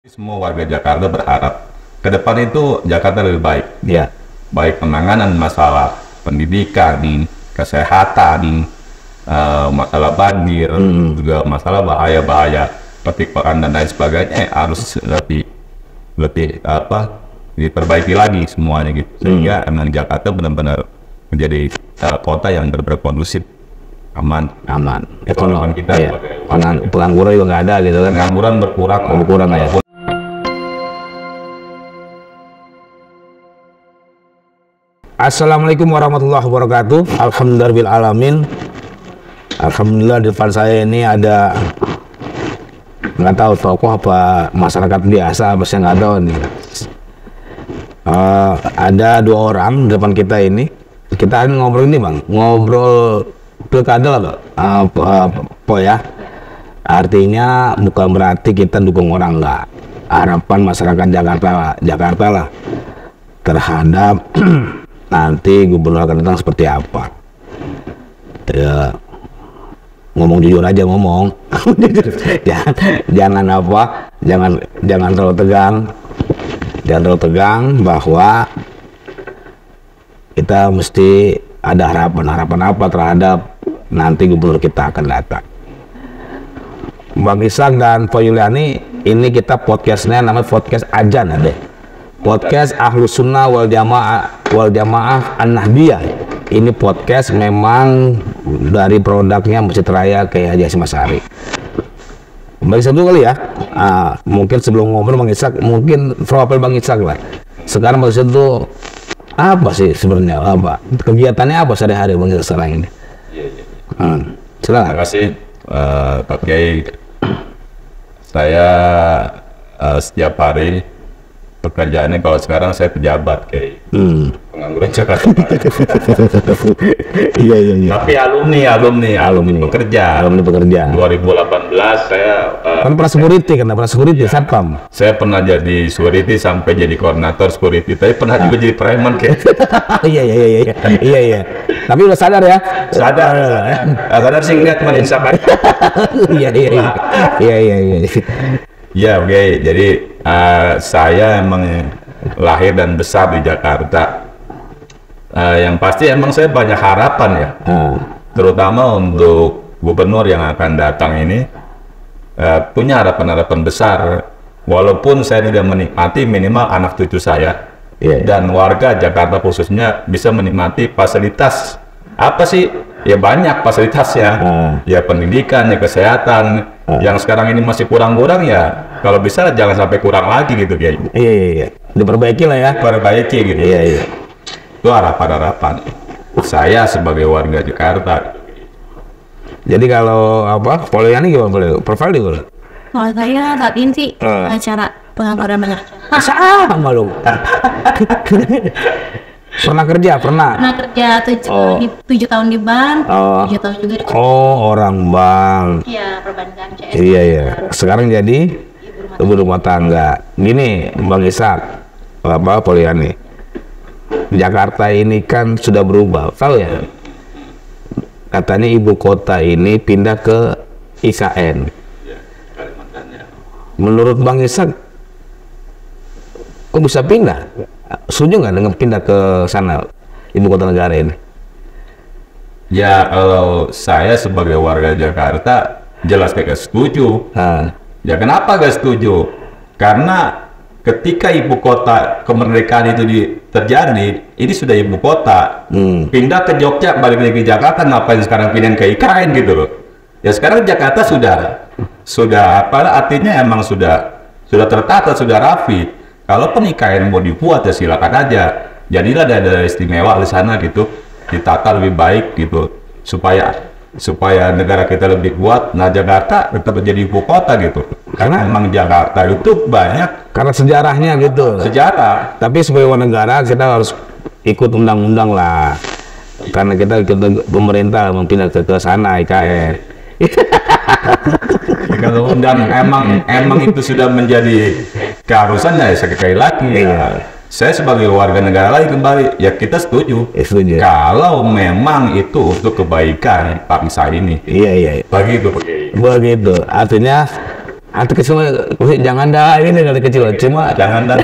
Semua warga Jakarta berharap ke depan itu Jakarta lebih baik. Ya. Baik penanganan masalah pendidikan, kesehatan, masalah banjir, juga masalah bahaya-bahaya pertikaian dan lain sebagainya harus diperbaiki lagi semuanya gitu. Sehingga emang Jakarta benar-benar menjadi kota yang benar-benar kondusif, aman. Ekonomi kita ya. Pengangguran juga nggak ada gitu kan. Pengangguran berkurang ya. Assalamualaikum warahmatullahi wabarakatuh. Alhamdulillahirrahmanirrahim. Alhamdulillah di depan saya ini ada, nggak tahu tokoh apa masyarakat biasa apa sih, nggak tahu nih. Ada dua orang di depan kita ini. Kita ngobrol ini bang, ngobrol pilkada lah apa ya. Artinya bukan berarti kita dukung orang, nggak. Harapan masyarakat Jakarta lah terhadap nanti gubernur akan datang seperti apa. Ya, ngomong jujur aja ngomong. jangan terlalu tegang bahwa kita mesti ada harapan apa terhadap nanti gubernur kita akan datang. Bang Ishak dan Pak Yuliani, ini kita podcastnya namanya podcast Ajan deh. Podcast Ahlus Sunnah wal Jamaah An-Nahdiyah. Ini podcast memang dari produknya Masjid Raya Kiai Haji Hasyim Asy'ari. Bang Ishak dulu kali ya. Mungkin sebelum ngobrol Bang Ishak, mungkin profil Bang Ishak lah. Sekarang Bang Ishak itu apa sih sebenarnya, apa kegiatannya, apa sehari-hari Bang Ishak sekarang ini? Silakan. Terima kasih Pak Kiai. Saya setiap hari pekerjaannya, kalau sekarang saya pejabat kayak pengangguran Jakarta. Iya. Tapi alumni pekerja. 2018 saya kan pernah security, ya, satpam. Saya pernah jadi security sampai jadi koordinator security. Tapi pernah juga jadi preman kayak. Iya. Tapi udah sadar ya? Sadar sih nggak teman insaf. Iya. Ya oke. Jadi saya emang lahir dan besar di Jakarta. Yang pasti emang saya banyak harapan ya, terutama untuk gubernur yang akan datang ini. Punya harapan besar. Walaupun saya tidak menikmati, minimal anak cucu saya dan warga Jakarta khususnya bisa menikmati fasilitas. Apa sih? Ya banyak fasilitasnya. Ya pendidikan, ya kesehatan. Yang sekarang ini masih kurang-kurang ya. Kalau bisa jangan sampai kurang lagi gitu kayak. Iya. Diperbaiki lah ya. Perbaiki gitu. Iya. Itu harapan saya sebagai warga Jakarta. Jadi kalau apa? Poliani gimana? Profil di mana? Kalau saya saat ini sih acara pengangguran banyak. Sama lu. Pernah kerja? Pernah kerja 7 tahun di bank, 7 tahun juga di orang bank. Iya, perbankan CS. Iya. Sekarang jadi ibu rumah tangga. Gini, Bang Ishak, Poliani. Jakarta ini kan sudah berubah, tahu ya? Katanya ibu kota ini pindah ke IKN. Menurut Bang Ishak, kok bisa pindah? Setuju nggak dengan pindah ke sana, ibu kota negara ini? Ya kalau saya sebagai warga Jakarta jelas gak setuju. Ya kenapa gak setuju? Karena ketika ibu kota kemerdekaan itu terjadi, ini sudah ibu kota. Pindah ke Jogja, balik lagi ke Jakarta, ngapain sekarang pindah ke IKN gitu loh? Ya sekarang Jakarta sudah artinya emang sudah tertata, sudah rapi. Kalaupun IKN mau dibuat ya silakan aja. Jadilah daerah istimewa di sana gitu, ditata lebih baik gitu, supaya negara kita lebih kuat. Nah Jakarta tetap menjadi ibu kota gitu. Karena emang Jakarta itu banyak. Karena sejarahnya gitu. Sejarah. Tapi sebagai warga negara kita harus ikut undang-undang lah. Karena kita ikut pemerintah pindah ke sana IKN. Kalau undang emang itu sudah menjadi keharusan ya sekali lagi. Iya. Saya sebagai warga negara lagi kembali ya kita setuju. Kalau memang itu untuk kebaikan bangsa ini. Iya. Begitu. Artinya Atau kecil jangan dah, ini dari kecil cuma Jangan dah.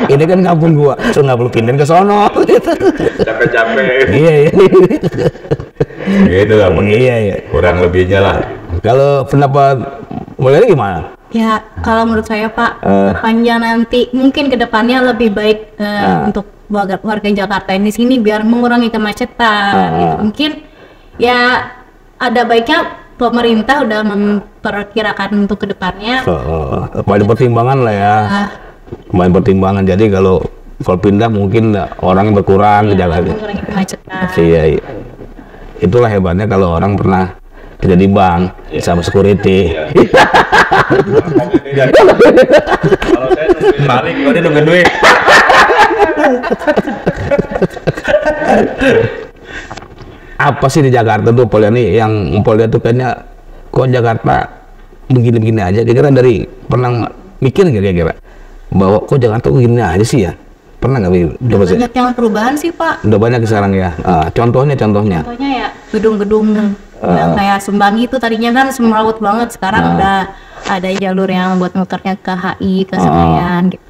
ini kan kampung gua, so nggak perlu pindahin ke sono. Capek-capek. Iya iya. Gitu lah. Iya. Kurang lebihnya lah. Kalau pendapat mulai gimana? Ya, kalau menurut saya Pak, panjang nanti mungkin kedepannya lebih baik untuk warga Jakarta ini sini biar mengurangi kemacetan. Gitu. Mungkin ya ada baiknya pemerintah udah memperkirakan untuk kedepannya. Banyak pertimbangan lah ya. Banyak pertimbangan. Jadi kalau pindah mungkin orang berkurang ke Jakarta. Mengurangi kemacetan. Iya. Itulah hebatnya kalau orang pernah kerja di bank sama security. Kalau saya nungguin balik, kalau dia nungguin duit. Apa sih di Jakarta tuh Poliani yang Poliani tuh kayaknya kok Jakarta begini-begini aja? Kira-kira dari pernah mikir nggak kira-kira bahwa kok Jakarta begini aja sih ya? Pernah nggak? Banyak yang perubahan sih Pak. Udah banyak sekarang ya. Contohnya. Contohnya ya gedung-gedung yang kayak Sembangi itu tadinya kan semrawut banget, sekarang udah ada jalur yang buat muternya ke HI, ke Senayan gitu.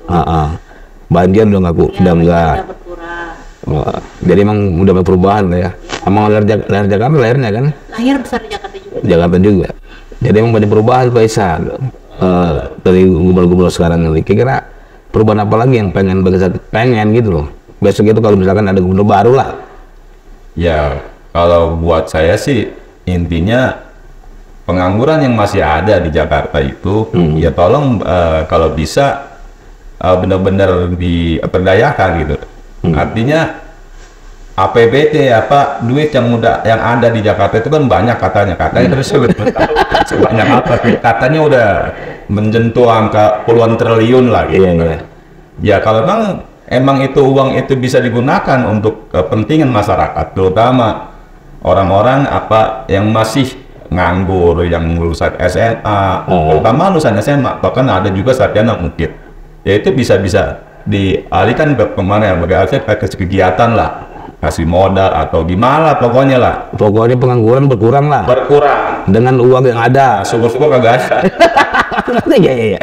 Banjir udah enggak. Udah berkurang. Jadi emang udah banyak perubahan lah ya. Emang lahir Jakarta lahirnya kan? Lahir besar di Jakarta juga. Jakarta juga. Jadi emang banyak perubahan Pak Isa. Dari gubernur sekarang ini. Kira-kira perubahan apa lagi yang pengen gitu loh? Besok itu kalau misalkan ada gubernur baru lah. Ya, kalau buat saya sih intinya pengangguran yang masih ada di Jakarta itu ya tolong kalau bisa benar-benar diperdayakan gitu. Artinya APBD duit yang ada di Jakarta itu kan banyak katanya terus sebanyak apa katanya udah menyentuh angka puluhan triliun lah gitu. Iya. Ya kalau emang itu uang itu bisa digunakan untuk kepentingan masyarakat, terutama orang-orang yang masih nganggur, yang lulusan SMA, terutama lulusan SMA, bahkan ada juga sarjana mungkin. Ya itu bisa dialihkan ke kemana ya, ke kegiatan lah, kasih modal atau gimana pokoknya lah. Pokoknya pengangguran berkurang lah. Berkurang. Dengan uang yang ada. Syukur-syukur kagak ada. Iya.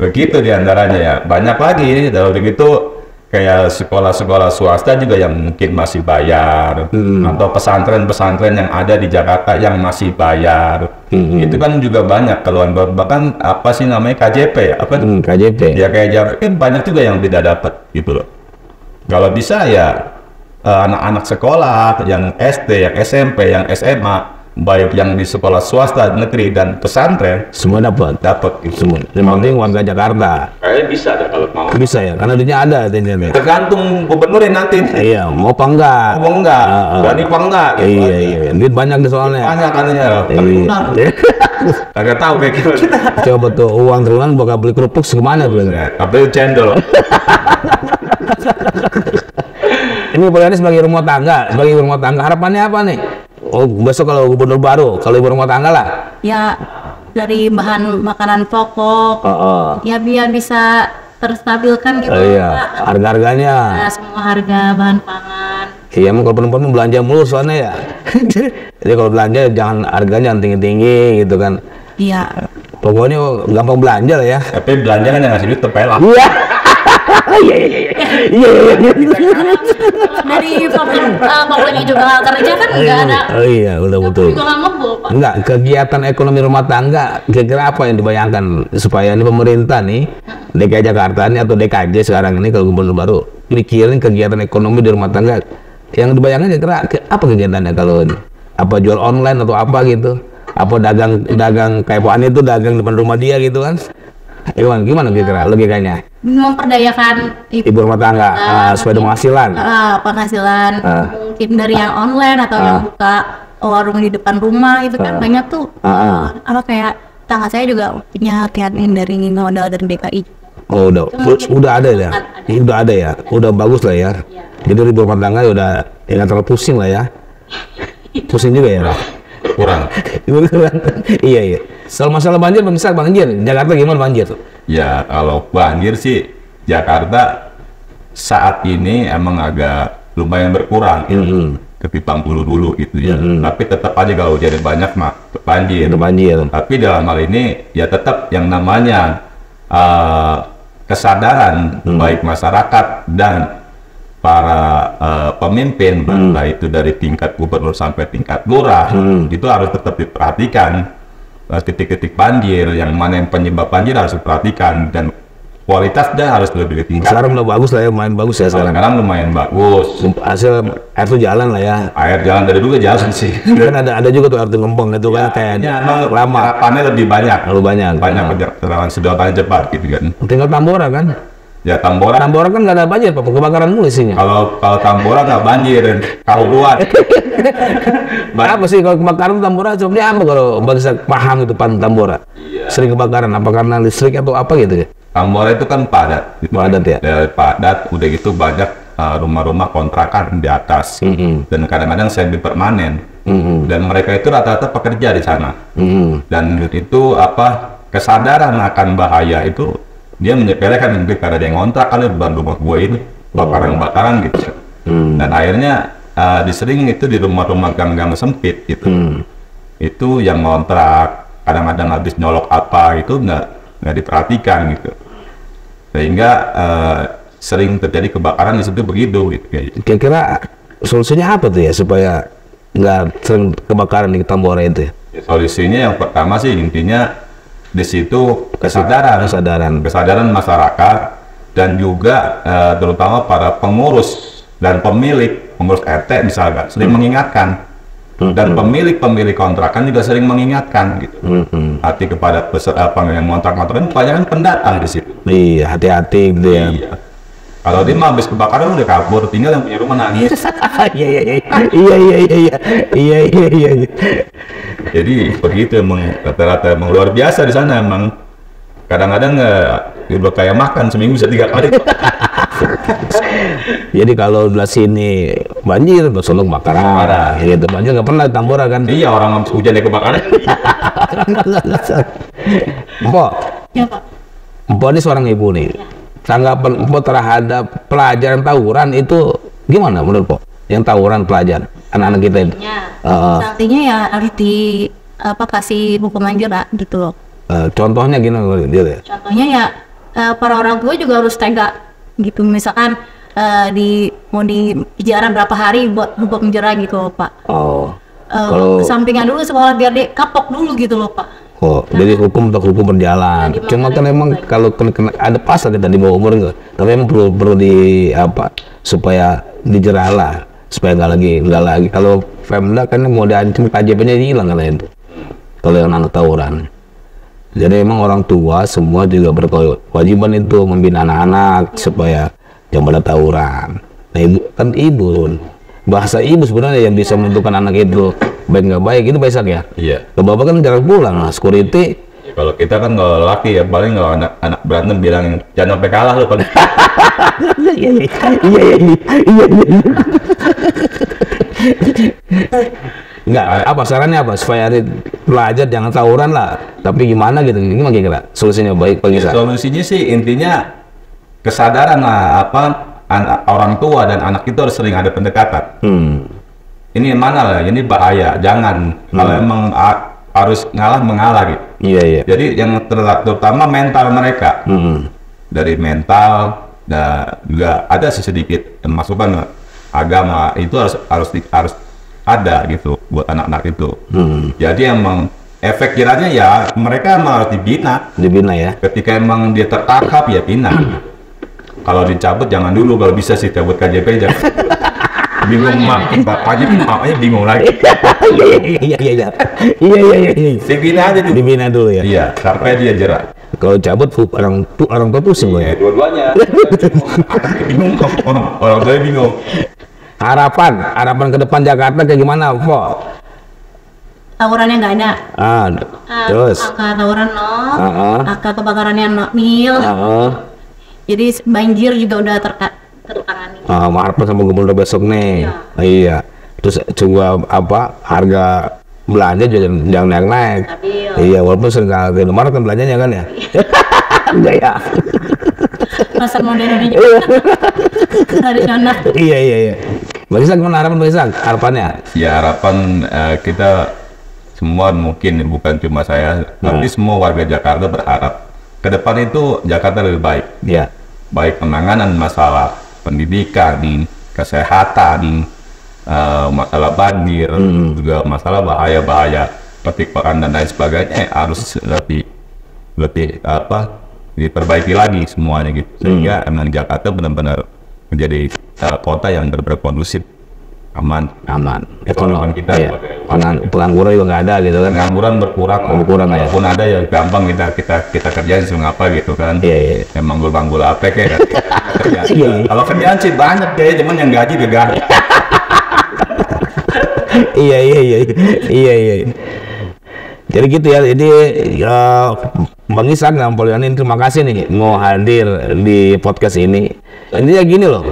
Begitu diantaranya ya. Banyak lagi dari begitu kayak sekolah-sekolah swasta juga yang mungkin masih bayar, atau pesantren-pesantren yang ada di Jakarta yang masih bayar. Itu kan juga banyak keluhan, bahkan apa sih namanya KJP ya? KJP. Ya kayak kan banyak juga yang tidak dapat gitu loh. Kalau bisa ya anak-anak sekolah yang SD, yang SMP, yang SMA, baik yang di sekolah swasta, negeri dan pesantren, semua dapat itu semua. Yang penting warga Jakarta. Kayaknya bisa deh kalau mau. Bisa ya, karena duitnya ada nih. Tergantung gubernurnya nanti. Iya, mau apa enggak? Mau enggak? Berani apa enggak? Gitu. Iya. Duit banyak deh soalnya. Banyak katanya. Kagak tahu kayak gimana. Coba tuh uang triliunan bakal beli kerupuk segimana tuh? Beli cendol. Ini Poliani sebagai rumah tangga, harapannya apa nih? Oh, besok kalau gubernur baru, kalau ibu rumah tangga lah. Ya dari bahan makanan pokok, ya biar bisa terstabilkan gitu. Iya, harga-harganya. Ya, semua harga bahan pangan. Iya, emang kalau perempuan belanja mulu soalnya ya. Jadi kalau belanja jangan harganya tinggi-tinggi gitu kan. Iya. Pokoknya gampang belanja lah ya. Tapi belanja kan yang ngasih duit tepelak. Iya. Iya. Dari pokoknya juga kerja kan nggak ada. Oh iya, udah betul. Juga nggak ngebul Pak. Enggak, kegiatan ekonomi rumah tangga kira-kira apa yang dibayangkan supaya ini pemerintah nih DKI Jakarta ini atau DKJ sekarang ini kalau gubernur baru mikirin kegiatan ekonomi di rumah tangga yang dibayangkan kira-kira apa kegiatannya kalau ini? Apa jual online atau apa gitu? Apa dagang kayak Pak Ani itu dagang depan rumah dia gitu kan? Gimana kira-kira logikanya? Memperdayakan ibu rumah tangga supaya ada penghasilan. Penghasilan mungkin dari yang online atau yang buka warung di depan rumah itu kan banyak tuh. Kayak tangga saya juga punya hati-hati dari modal dari DKI. Oh udah ada ya? Udah ada ya? Udah bagus lah ya? Jadi ibu rumah tangga udah nggak terlalu pusing lah ya? Pusing juga ya? Kurang. Iya. Soal masalah banjir, misal banjir, Jakarta gimana banjir? Ya kalau banjir sih Jakarta saat ini emang agak lumayan berkurang. ketimbang dulu gitu ya. Tapi tetap aja kalau jadi banyak mah banjir. Tapi dalam hal ini ya tetap yang namanya kesadaran baik masyarakat dan para pemimpin, baik itu dari tingkat gubernur sampai tingkat lurah, itu harus tetap diperhatikan. Titik-titik banjir, yang mana yang penyebab banjir harus diperhatikan, dan kualitasnya harus lebih ditingkatkan. Sekarang udah bagus lah ya, lumayan bagus ya sekarang. Sekarang lumayan bagus. Hasil air tuh jalan lah ya. Air jalan dari dulu jalan sih. Kan ada juga tuh air ngembang itu kan kayak lama. Harapannya lebih banyak. Banyak Banyak sedotannya cepat gitu kan. Tinggal Tambora kan. Ya Tambora kan nggak ada banjir, Pak. Kebakaran mulu isinya. Kalau Tambora nggak banjir, Kahuruan. Apa sih kalau kebakaran Tambora? Sebenarnya apa kalau bisa paham itu Tambora? Iya. Sering kebakaran apa karena listrik atau apa gitu ya? Tambora itu kan padat. Padat ya. Padat, udah gitu banyak rumah-rumah kontrakan di atas, dan kadang-kadang semi permanen. Dan mereka itu rata-rata pekerja di sana. Dan itu kesadaran akan bahaya itu dia menyepelekan, mungkin karena dia ngontrak kali bukan rumah gue ini bakaran gitu. Dan akhirnya disering itu di rumah-rumah gang-gang sempit gitu. Itu yang ngontrak kadang-kadang habis nyolok apa itu nggak diperhatikan gitu, sehingga sering terjadi kebakaran di situ begitu gitu. Kira-kira solusinya apa tuh ya supaya nggak sering kebakaran di Tambora itu? Solusinya yang pertama sih intinya di situ kesadaran masyarakat, dan juga terutama para pengurus dan pengurus RT misalkan sering mengingatkan, dan pemilik kontrakan juga sering mengingatkan gitu. Hati kepada peserta yang ngontrak-ngontrak, kebanyakan pendatang di situ. Iya, hati-hati gitu ya. Iya. Kalau dia mah habis kebakaran udah kabur, tinggal yang punya rumah nangis. Iya. Jadi begitu emang rata-rata emang luar biasa di sana emang. Kadang-kadang udah kayak makan seminggu bisa 3 kali. Jadi kalau belah sini banjir, belah sono kebakaran. Gitu banjir nggak pernah Tambora kan? Iya, orang hujan dia kebakaran. Mpok. Ya Pak. Mpok ini seorang ibu nih. Tanggapan Mpok terhadap pelajaran tawuran itu gimana menurut Mpok? Yang tawuran pelajar anak-anak kita itu? Artinya ya harus kasih hukuman jerak gitu loh. Contohnya gimana dia? Contohnya ya para orang tua juga harus tega gitu. Misalkan mau di penjara berapa hari buat penjara gitu loh, Pak. Kalau kesampingan dulu sekolah biar dia kapok dulu gitu loh, Pak. Jadi hukum berjalan. Cuma kan emang kalau kena ada pasal kita di bawah umur enggak. Tapi emang perlu supaya dijerah lah, supaya nggak lagi. Kalau Pemda kan mau diancam KJP-nya hilang katanya itu. Kalau yang anak tawuran. Jadi emang orang tua semua juga berkewajiban itu membina anak-anak supaya jangan pada tawuran. Nah ibu bahasa ibu sebenarnya yang bisa menentukan anak itu baik nggak baik, itu Pak ya. Iya. Kalau bapak kan jarang pulang, security. Ya, kalau kita kan kalau laki ya paling kalau anak berantem bilang jangan sampai kalah lo paling. Iya. Enggak, apa sarannya apa supaya pelajar jangan tawuran lah. Tapi gimana gitu? Gimana kira solusinya baik Pak Gisa? Solusinya sih intinya kesadaran lah orang tua dan anak itu harus sering ada pendekatan. Ini mana lah, ini bahaya, jangan. Kalau emang harus mengalah gitu. Iya. Jadi yang terutama mental mereka. Dari mental, dan juga ada sedikit masukan agama itu harus ada gitu buat anak-anak itu. Jadi emang efek jerahnya ya mereka emang harus dibina ya. Ketika emang dia tertangkap ya bina. Kalau dicabut jangan dulu, kalau bisa sih cabut KJP jangan. Bingung bapaknya bingung lagi. Iya. Dibina aja dulu. Dibina dulu ya. Iya, sampai dia jerah. Kalau cabut orang tua pusing ya. Dua-duanya. Bingung orang tua bingung. Harapan ke depan Jakarta kayak gimana, Pak? Tawurannya nggak ada. Terus. Angka tawuran nol. Angka kebakarannya nil. Jadi banjir juga udah tertangani. Harapan sama gubernur besok nih. Iya. Terus juga harga belanja juga jangan naik. Iya, walaupun sering kali Maret kan belanjanya kan ya. Enggak ya. Pasar modern juga tradisional. Iya. Bang Ishak, gimana harapan Bang Ishak? Harapannya? Ya harapan kita semua, mungkin bukan cuma saya, tapi semua warga Jakarta berharap ke depan itu Jakarta lebih baik. Ya. Baik penanganan masalah pendidikan, kesehatan, masalah banjir, juga masalah bahaya-bahaya petikan dan lain sebagainya harus lebih diperbaiki lagi semuanya gitu. Sehingga emang Jakarta benar-benar menjadi kota yang berkondusif, aman. Ekonomi kita, iya. Pengangguran juga nggak ada gitu kan. Pengangguran berkurang ya. Walaupun ada ya gampang kita kerjain mengapa gitu kan. Iya. Emang gul apa kayak kalau kerjaan sih banyak kayak, cuman yang gaji gak ada. Iya. Jadi gitu ya. Jadi Bang Ishak dan Poliani, terima kasih nih mau hadir di podcast ini. Intinya gini loh,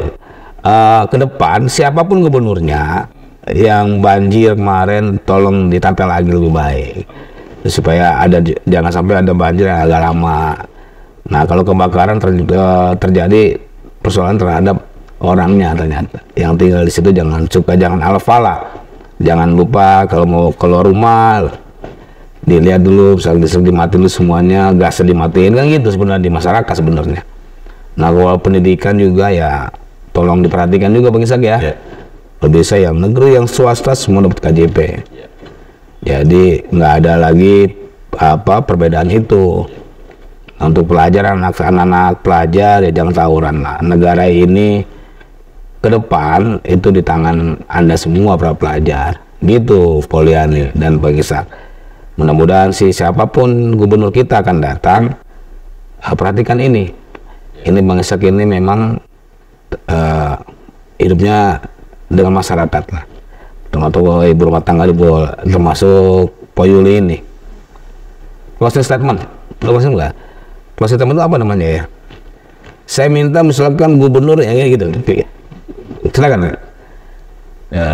ke depan siapapun gubernurnya yang banjir kemarin tolong ditata lagi lebih baik supaya jangan sampai ada banjir yang agak lama. Nah kalau kebakaran terjadi persoalan terhadap orangnya, ternyata yang tinggal di situ jangan alfala, jangan lupa kalau mau keluar rumah dilihat dulu, misalnya listrik dimatiin dulu semuanya, gas dimatiin, kan gitu sebenarnya di masyarakat sebenarnya. Nah kalau pendidikan juga ya tolong diperhatikan juga Bang Ishak ya. Lebih saya yang negeri, yang swasta semua dapat KJP. Jadi nggak ada lagi perbedaan itu. Untuk pelajar, anak-anak pelajar ya jangan tawuran lah. Negara ini ke depan itu di tangan Anda semua para pelajar. Gitu Poliani dan Bang Ishak. Mudah-mudahan siapapun gubernur kita akan datang, perhatikan ini Bang Ishak ini memang hidupnya dengan masyarakat lah, termasuk ibu rumah tangga, termasuk Poyuli ini. Closing statement, closing statement itu apa namanya ya? Saya minta misalkan gubernur ya gitu, silakan. Ya,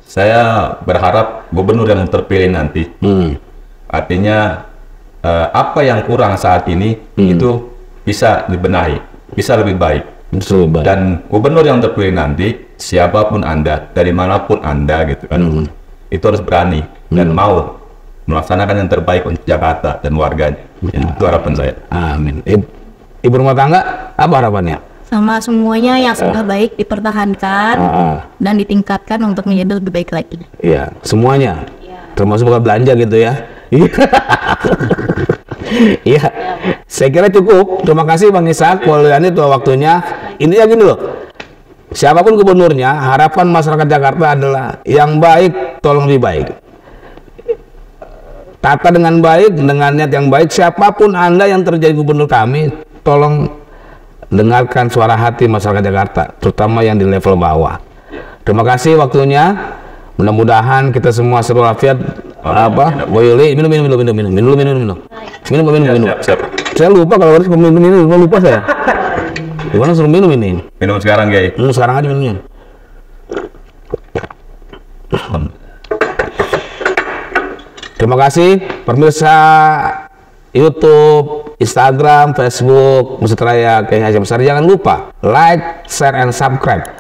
saya berharap gubernur yang terpilih nanti, artinya apa yang kurang saat ini itu bisa dibenahi, bisa lebih baik. Dan gubernur yang terpilih nanti, siapapun Anda, dari manapun Anda gitu kan, itu harus berani dan mau melaksanakan yang terbaik untuk Jakarta dan warganya. Itu harapan saya. Amin. Ibu rumah tangga, apa harapannya? Sama semuanya yang sudah baik dipertahankan dan ditingkatkan untuk menjadi lebih baik lagi. Iya, semuanya, termasuk bukan belanja gitu ya. Iya, saya kira cukup. Terima kasih Bang Ishak, Poliani itu waktunya. Intinya gini loh, siapapun gubernurnya, harapan masyarakat Jakarta adalah yang baik, tolong lebih baik. Tata dengan baik, dengan niat yang baik. Siapapun Anda yang terjadi gubernur kami, tolong dengarkan suara hati masyarakat Jakarta, terutama yang di level bawah. Terima kasih waktunya. Mudah-mudahan kita semua seru walafiat. Boyoli, minum. Saya lupa kalau harus minum, lupa saya. Gimana suruh minum ini? Minum sekarang, Gay. Sekarang aja minumnya. Terima kasih pemirsa YouTube, Instagram, Facebook, Musik Raya Kiai Haji Besar. Jangan lupa like, share, and subscribe.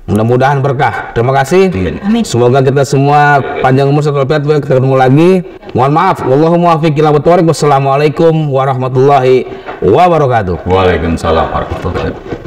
Mudah-mudahan berkah. Terima kasih. Amin. Semoga kita semua panjang umur, sehat walafiat. Kita ketemu lagi. Mohon maaf. Wallahul muwaffiq ila aqwamit thoriq. Wassalamualaikum warahmatullahi wabarakatuh. Waalaikumsalam warahmatullahi wabarakatuh.